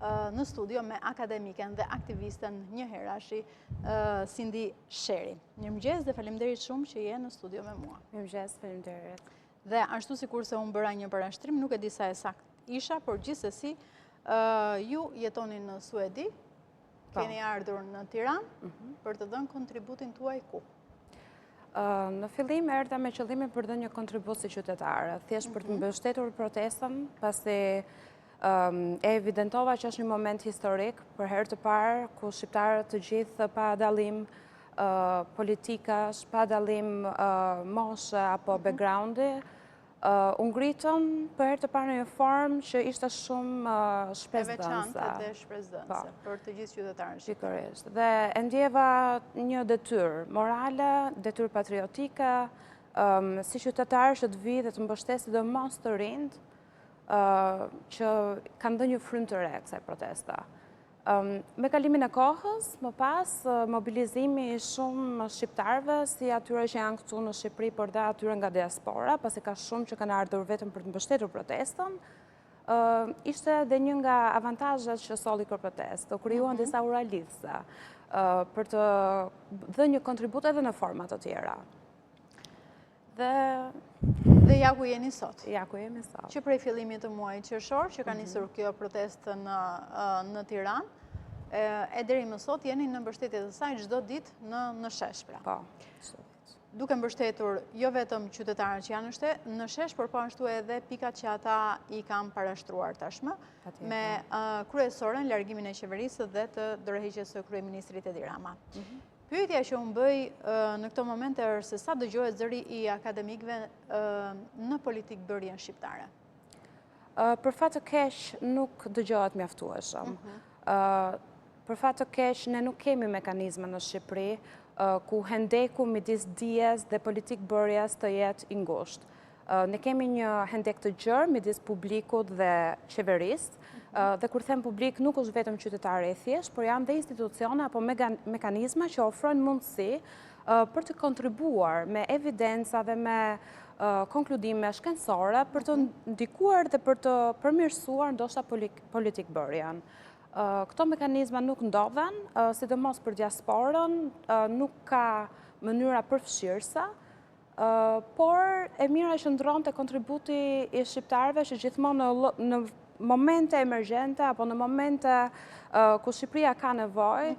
në studio me akademiken dhe aktivisten njëherashi Sindi Sheri. Mirëmëngjes dhe faleminderit shumë që je në studio me mua. Mirëmëngjes, faleminderit. Dhe ashtu sikur se unë bëra një parashtrim, nuk e di sa e sakt isha, por gjithsesi ju jetoni në Suedi, keni ardhur në Tiranë për të dhënë kontributin tuaj ku? Në fillim erdha me qëllimin për të dhënë një kontribut si qytetare, thjesht për të mbështetur protestën, pasi e evidentova që është një moment historik për herë të parë ku shqiptarët të gjithë pa dallim politikash, pa dallim moshe apo backgroundi, u ngritën për herë të parë në një formë që ishte shumë shpresdhënëse. E veçantë dhe shpresdhënëse për të gjithë qytetarët. Pikërisht. Dhe e ndjeva një detyrë morale, detyrë patriotike, si qytetar që të vi dhe të mbështesi dhe mos të rinjt që kanë dhënë një frymë të re kësaj protesta. Me kalimin e kohës, më pas, mobilizimi i shumë shqiptarëve, si atyre që janë këtu në Shqipëri, por dhe atyre nga diaspora, pasi ka shumë që kanë ardhur vetëm për të mbështetur protestën, ishte dhe një nga avantazhet që solli kjo protestë, të krijuan disa ura lidhëse për të dhënë një kontribut edhe në forma të tjera. Dhe ja ku jeni sot. Ja ku jemi sot. Që prej fillimit të muajit qershor, që ka nisur kjo protestë në Tiranë, e deri më sot jeni në mbështetje të saj çdo ditë në shesh pra. Po. Duke mbështetur jo vetëm qytetarët që janë në shesh, por po ashtu edhe pikat që ata i kanë parashtruar tashmë, me kryesoren, largimin e qeverisë dhe të dorëheqjes së kryeministrit Edi Rama. Pyetja që unë bëj në këto momente është se sa dëgjohet zëri i akademikëve në politikë bërjen shqiptare? Për fat të keq nuk dëgjohet mjaftueshëm. Për fat të keq ne nuk kemi mekanizme në Shqipëri ku hendeku midis dijes dhe politikë bërjes të jetë i ngushtë. Ne kemi një hendek të gjerë midis publikut dhe qeverisë, dhe kur them publik nuk është vetëm qytetare e thjesht, por janë dhe institucione apo mekanizma që ofrojnë mundësi për të kontribuar me evidenca dhe me konkludime shkencore për të ndikuar dhe për të përmirësuar ndoshta politikë bërjen. Këto mekanizma nuk ndodhen, sidomos për diasporën, nuk ka mënyra përfshirëse, por e mira që ndron të kontributi i shqiptarëve që gjithmonë në momente emergjente apo në momente ku Shqipëria ka nevojë,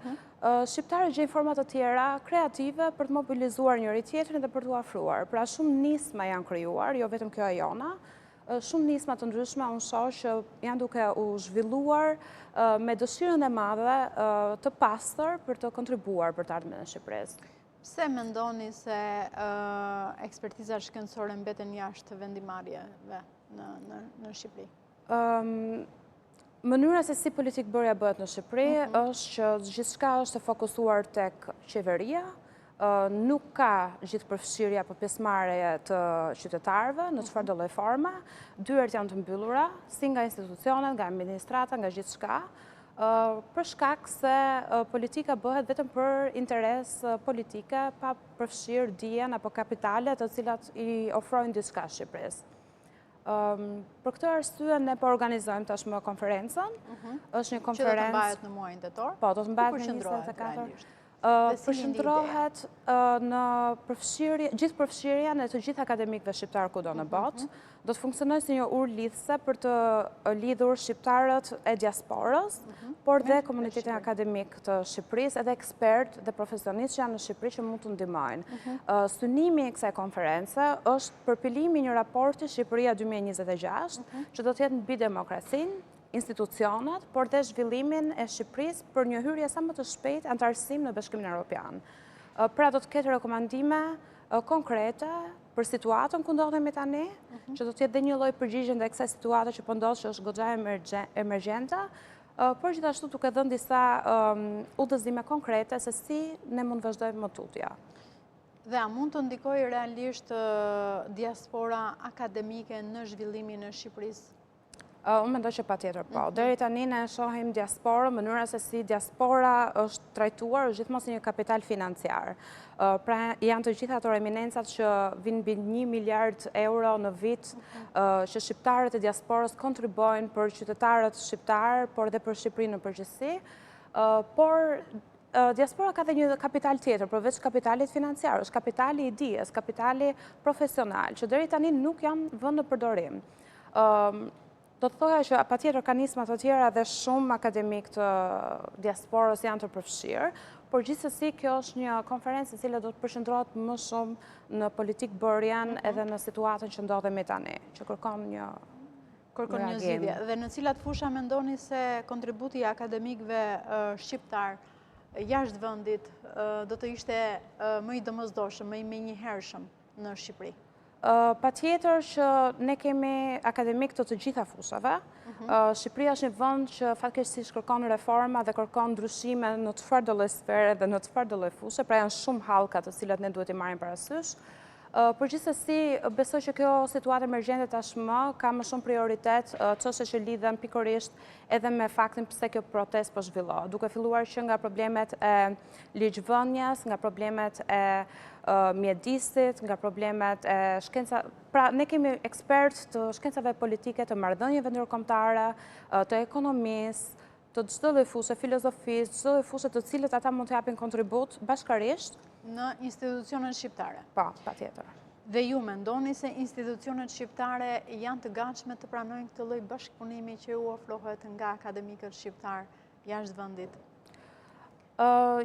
shqiptarët gjejnë forma të tjera kreative për të mobilizuar njëri tjetrin dhe për t'u afruar. Pra shumë nisma janë krijuar, jo vetëm kjo e jona, shumë nisma të ndryshme unë shoh që janë duke u zhvilluar me dëshirën e madhe të pastër për të kontribuar për të ardhmen e Shqipërisë. Pse mendoni se ekspertiza shkencore mbeten jashtë vendimarrjeve në Shqipëri? Mënyra se si politikë bërja bëhet në Shqipëri është që gjithçka është e fokusuar tek qeveria, nuk ka gjithë përfshirja apo pjesëmarrje të qytetarëve në çfarëdo lloj forme, dyert janë të mbyllura, si nga institucionet, nga administrata, nga gjithçka, për shkak se politika bëhet vetëm për interes politike, pa përfshirë dijen apo kapitale të cilat i ofrojnë diçka Shqipërisë. Për këtë arsye ne po organizojmë tashmë konferencën. Është një konferencë që do të mbahet në muajin tetor. Po, do të mbahet në 24. Përshëndrohet në gjithë përfshirjen e të gjithë akademikëve shqiptar kudo në botë. Do të funksionojë si një urë lidhëse për të lidhur shqiptarët e diasporës, por dhe komunitetin akademik të Shqipërisë, edhe ekspert dhe profesionistë që janë në Shqipëri që mund të ndihmojnë. Synimi i kësaj konference është përpilimi i një raporti Shqipëria 2026, që do të jetë mbi demokracinë, institucionet, por dhe zhvillimin e Shqipërisë për një hyrje sa më të shpejtë antarësim në Bashkimin Evropian. Pra do të ketë rekomandime konkrete për situatën ku ndodhemi tani, që do të jetë dhe një lloj përgjigje ndaj kësaj situate që po ndodh, që është goxha emergjente, por gjithashtu duke dhënë disa udhëzime konkrete se si ne mund vazhdojmë më tutje. Dhe a mund të ndikojë realisht diaspora akademike në zhvillimin e Shqipërisë? Unë mendoj që patjetër po. Deri tani ne shohim diasporën, mënyra se si diaspora është trajtuar është gjithmonë si një kapital financiar. Pra janë të gjitha ato eminencat që vinë mbi 1 miliard euro në vit që shqiptarët e diasporës kontribojnë për qytetarët shqiptar, por dhe për Shqipërinë në përgjithësi. Por diaspora ka dhe një kapital tjetër, përveç kapitalit financiar, është kapitali i dijes, kapitali profesional, që deri tani nuk janë vënë në përdorim. Do të thoja që patjetër ka nisma të tjera dhe shumë akademik të diasporës janë të përfshirë, por gjithsesi kjo është një konferencë e cila do të përqendrohet më shumë në politikë bërjen edhe në situatën që ndodhemi tani, që kërkon një zgjidhje. Dhe në cilat fusha mendoni se kontributi i akademikëve shqiptar jashtë vendit do të ishte më i domosdoshëm, më i menjëhershëm në Shqipëri? Patjetër që ne kemi akademik të gjitha fushave. Shqipëria është një vend që fatkeqësisht kërkon reforma dhe kërkon ndryshime në çfarëdo lloj sfere dhe në çfarëdo lloj fushe, pra janë shumë hallka të cilat ne duhet i marrim parasysh. Por gjithsesi, besoj që kjo situatë emergjente tashmë ka më shumë prioritet çështje që lidhen pikërisht edhe me faktin pse kjo protestë po zhvillohet, duke filluar që nga problemet e ligjvënies, nga problemet e mjedisit, nga problemet e shkenca. Pra, ne kemi ekspertë të shkencave politike, të marrëdhënieve ndërkombëtare, të ekonomisë, të çdo lloj fushë, filozofisë, çdo lloj fushë të cilët ata mund të japin kontribut bashkërisht në institucionet shqiptare. Po, patjetër. Dhe ju mendoni se institucionet shqiptare janë të gatshme të pranojnë këtë lloj bashkëpunimi që u ofrohet nga akademikët shqiptar jashtë vendit?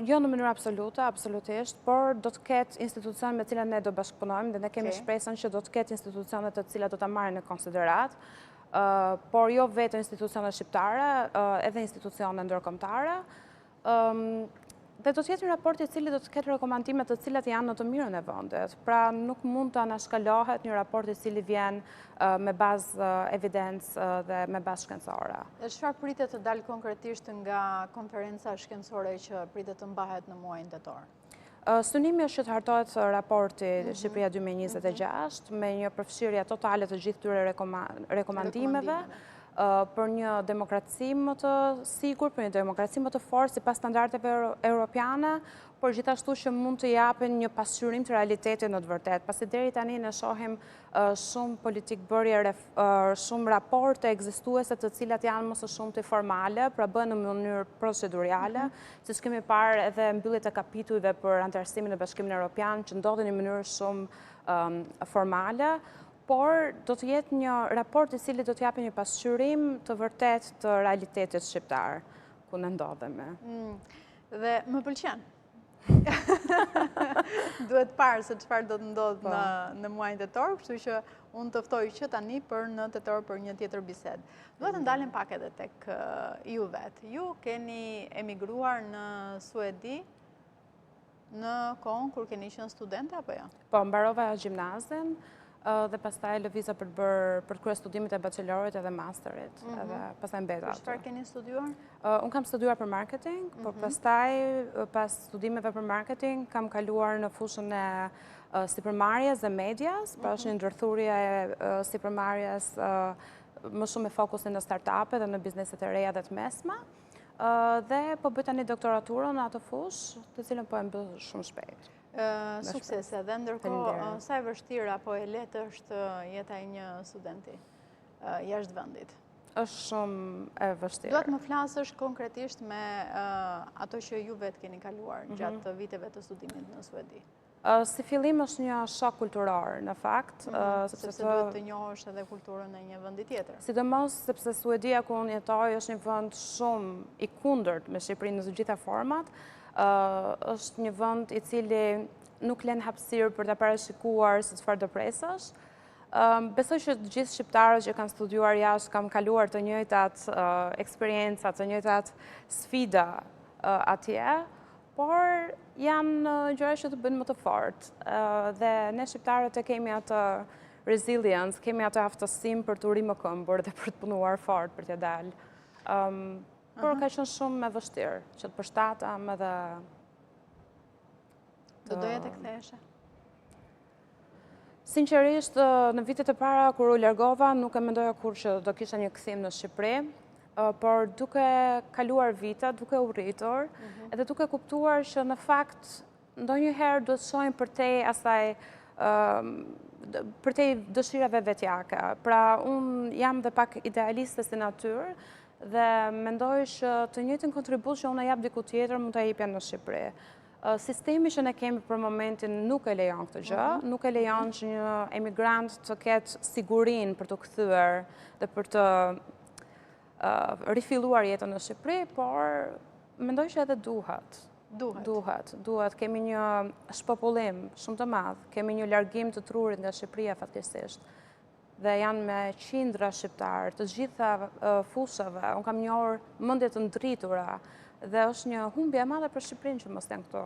Jo në mënyrë absolute, absolutisht, por do të ketë institucione me cilat ne do bashkëpunojmë dhe ne kemi shpresën që do të ketë institucione të cilat do ta marrin në konsiderat, por jo vetë institucione shqiptare, edhe institucione ndërkombëtare. Dhe do të jetë një raport i cili do të ketë rekomandime të cilat janë në të mirën e vendet. Pra nuk mund të anashkalohet një raport i cili vjen me bazë evidencë dhe me bazë shkencore. E çfarë pritet të dalë konkretisht nga konferenca shkencore që pritet të mbahet në muajin tetor? Synimi është që të hartohet raporti Shqipëria 2026 me një përfshirje totale të gjithë këtyre rekomandimeve për një demokraci më të sigur, për një demokraci më të fortë sipas standardeve europiane, por gjithashtu që mund të japin një pasqyrim të realitetit në të vërtetë. Pasi deri tani ne shohim shumë politikë bërje, shumë raporte ekzistuese të cilat janë më së shumti formale, pra bëhen në mënyrë procedurale, siç kemi parë edhe mbylljet e kapitujve për anëtarësimin në Bashkimin Evropian, që ndodhin në mënyrë shumë formale. Por do të jetë një raport i cili do të japë një pasqyrim të vërtet të realitetit shqiptar, ku ne ndodhemi. Dhe më pëlqen. Duhet parë se çfarë do të ndodhë në muajin tetor, kështu që unë të ftoj që tani për në tetor për një tjetër bisedë. Duhet të ndalem pak edhe tek ju vetë. Ju keni emigruar në Suedi në kohën kur keni qenë studente apo jo? Po, mbarova gjimnazin dhe pastaj lëviza për të kryer studimet e bachelorit edhe masterit, edhe pastaj mbeta. Çfarë keni studiuar? Unë kam studiuar për marketing, por pastaj pas studimeve për marketing kam kaluar në fushën e sipërmarrjes dhe medias, pra është një ndërthurje e sipërmarrjes më shumë me fokusin në startupe dhe në bizneset e reja dhe të mesme. Dhe po bëj tani doktoraturën në atë fushë, të cilën po e mbyll shumë shpejt. Suksese, dhe ndërkohë sa e vështirë apo e lehtë është jeta e një studenti jashtë vendit? Është shumë e vështirë. Duhet më flasësh konkretisht me ato që ju vetë keni kaluar gjatë viteve të studimit në Suedi. Si fillim është një shok kulturor, në fakt. Sepse duhet të njohësh edhe kulturën e një vendi tjetër. Sidomos sepse Suedia ku unë jetoj është një vend shumë i kundërt me Shqipërinë në të gjitha format. Është një vend i cili nuk lën hapësirë për të parashikuar se çfarë do presësh. Besoj që të gjithë shqiptarët që kanë studiuar jashtë kanë kaluar të njëjtat eksperienca, të njëjtat sfida atje, por janë gjëra që të bëjnë më të fortë. Dhe ne shqiptarët e kemi atë resilience, kemi atë aftësim për të uri më këmbur dhe për të punuar fort për t'ja dalë. Por ka qenë shumë me vështirë, që të përshtatam edhe... Do doja të ktheheshe? Sinqerisht, në vitet e para, kur u largova, nuk e mendoja kur që do kisha një kthim në Shqipëri, por duke kaluar vita, duke u rritur, edhe duke kuptuar që në fakt, ndonjëherë do të shohim përtej asaj, përtej dëshirave vetjake. Pra, unë jam dhe pak idealiste si natyrë, dhe mendoj që të njëjtin kontribut që unë e jap diku tjetër, mund të jepja në Shqipëri. Sistemi që ne kemi për momentin nuk e lejon këtë gjë, nuk e lejon që një emigrant të ketë sigurin për të kthyer dhe për të rifilluar jetën në Shqipëri, por mendoj që edhe duhet. Duhet. Kemi një shpopullim shumë të madh, kemi një largim të trurit nga Shqipëria fatkeqësisht. Dhe janë me qindra shqiptarë, të gjitha fushave, unë kam njohur mendje të ndritura, dhe është një humbje e madhe për Shqipërinë që mos janë këto.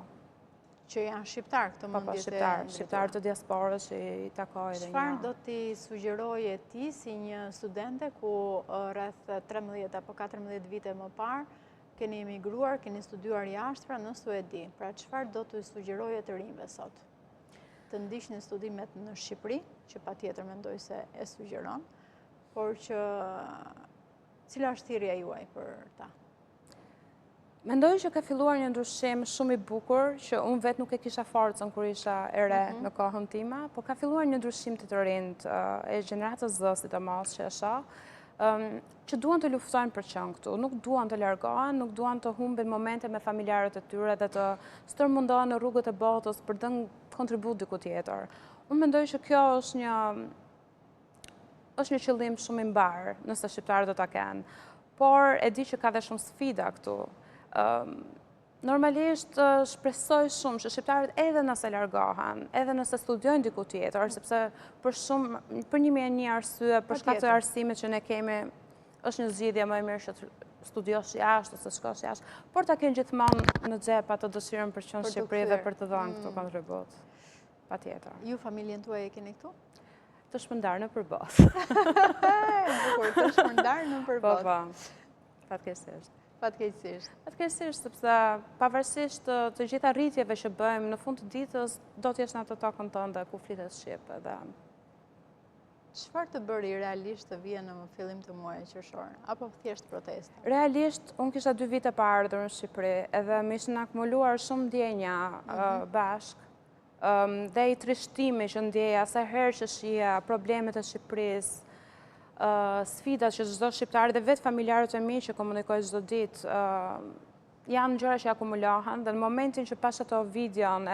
Që janë shqiptarë këto mendjet e ndritura. Shqiptarë të diasporës që i takoj dhe një. Çfarë do t'i sugjeroje ti si një studente ku rreth 13 apo 14 vite më parë keni emigruar, keni studiuar jashtë, pra në Suedi. Pra çfarë do t'u sugjeroje të rinjve sot? Të ndiqnin studimet në Shqipëri, që patjetër mendoj se e sugjeron, por që cila është thirrja juaj për ta? Mendoj që ka filluar një ndryshim shumë i bukur, që unë vetë nuk e kisha forcën kur isha e re në kohën time, por ka filluar një ndryshim të rinjt e gjeneratës Z, sidomos që e shoh, që duan të luftojnë për qenë këtu, nuk duan të largohen, nuk duan të humbin momente me familjarët e tyre dhe të stërmundohen në rrugët e botës për të kontribut diku tjetër. Unë mendoj që kjo është një qëllim shumë i mbar, nëse shqiptarët do ta kenë, por e di që ka dhe shumë sfida këtu. Normalisht shpresoj shumë që shqiptarët edhe nëse largohen, edhe nëse studiojnë diku tjetër, sepse për një arsye, për shkak të arsimit që ne kemi, është një zgjidhje më e mirë që të studiosh jashtë ose shkosh jashtë, por ta kenë gjithmonë në xhep atë dëshirën për qenë në Shqipëri dhe për të dhënë këtu kontribut. Patjetër. Ju familjen tuaj e keni këtu? Të shpërndarë në përbot. Bukur, të shpërndarë në përbot. Po, fatkeqësisht. Fatkeqësisht, sepse pavarësisht të gjitha rritjeve që bëjmë në fund të ditës, do t'jesh në atë tokën tënde ku flitet shqip edhe. Çfarë të bëri realisht të vije në fillim të muajit qershor, apo thjesht protestë? Realisht, unë kisha 2 vite pa ardhur në Shqipëri, edhe më ishin akumuluar shumë ndjenja bashkë, dhe i trishtimi që ndjeja sa herë që shija problemet e Shqipërisë, sfidat që çdo shqiptar dhe vetë familjarët e mi që komunikoj çdo ditë, janë gjëra që akumulohen dhe në momentin që pash ato videon e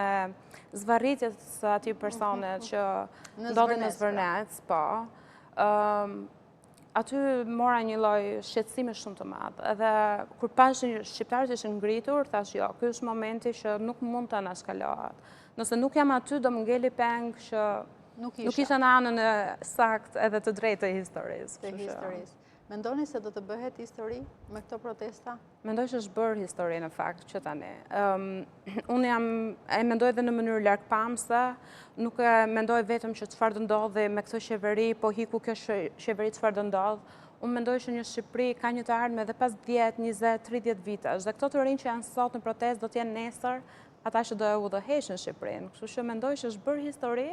zvarritjes së atij persone që ndodhi në Zvërnec, po, aty mora një lloj shqetësimi shumë të madh. Edhe kur pash shqiptarët ishin ngritur, thash jo, ky është momenti që nuk mund të anashkalohet. Nëse nuk jam aty, do më ngeli peng që nuk isha në anën e sakt edhe të drejtë të historisë. Mendoni se do të bëhet histori me këto protesta? Mendoj që është bërë histori në fakt që tani. Unë e mendoj edhe në mënyrë largpamëse, nuk e mendoj vetëm që çfarë do ndodhi me këtë qeveri, po hiku kjo qeveri çfarë do ndodh. Unë mendoj që një Shqipëri ka një të ardhme edhe pas 10, 20, 30 vitesh, dhe këto të rinj që janë sot në protestë do të jenë nesër ata që do e udhëheqin Shqipërinë. Kështu që mendoj që është bërë histori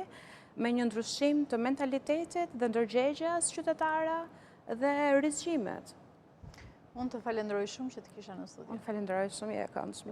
me një ndryshim të mentalitetit dhe ndërgjegjes qytetare dhe rizgjimet. Unë të falenderoj shumë që të kisha në studio. Unë falenderoj shumë, je e këndshme.